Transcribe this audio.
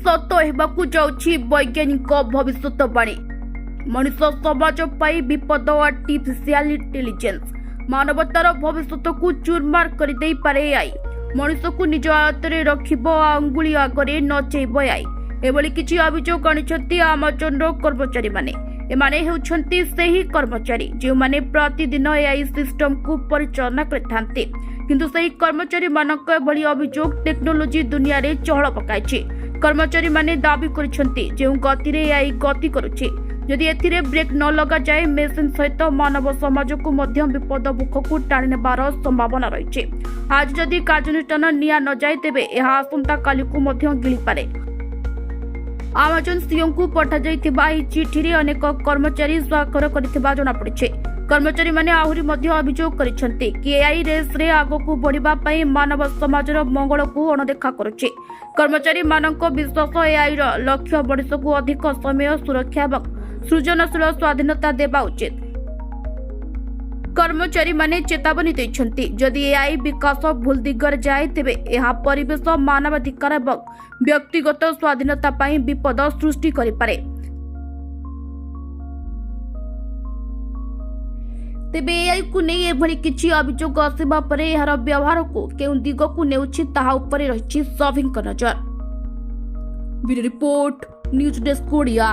सत हेबाकु जाउछि वैज्ञानिक भविष्यवाणी। मनुष्य समाज पाई विपद आर्टिफिशियल इंटेलिजेंस मानवतार भविष्य को चूरमार कर दे पारे एआई। मनुष्य को निज आयत्ते रखिबो अंगुली आगरे नचेब एआई। एभली किछि अभियोग आनिछन्ति अमेजन कर्मचारी माने। एमाने हेउछन्ति सेही कर्मचारी जो माने प्रतिदिन एआई सिस्टम को परिचालना करथान्ते, किंतु सेही कर्मचारी मानक एभली अभियोग टेक्नोलोजी दुनिया रे चहल पकाइछि। कर्मचारी माने दाबी करिसन्ति जे गति रे एआई गति करुछि, यदि एथिरे ब्रेक न लगा जाए मेसिन सहित मानव समाज को मध्य विपद मुख को टाणी नेबार संभावना रही। आज जदि कार्यानुष्ठान निया न जाए तेबे एहा आसंता काली को मध्य गिली पारे। अमेजन सीईओ को पठा जाइथिबा एही चिठी रे अनेक कर्मचारी स्वाक्षर करथिबा जणा पड़िछे। कर्मचारी माने आहुरी मध्य अभियोग करिसन्ति कि एआई रेस रे आगो को बढ़िबा पई मानव समाजर मंगल को अणदेखा करुछे। कर्मचारी मानक विश्वास एआई रो लक्ष्य मनुष्य को अधिक समय सुरक्षा एवं सृजनशील स्वाधीनता देवा उचित। कर्मचारी माने चेतावनी दैछन्ति जदि एआई विकास भूल दिगरे जाए तेबे एहा परिवेश मानवाधिकार एवं व्यक्तिगत स्वाधीनता पई विपद सृष्टि करि पारे। तेबे एआई को नै एभली किछि अभियोग आसिबा परे एहार व्यवहार को केउ दिग को नेउछि ताहा उपरे रहिछि सभिंक नजर। Bureau report, news desk Odia.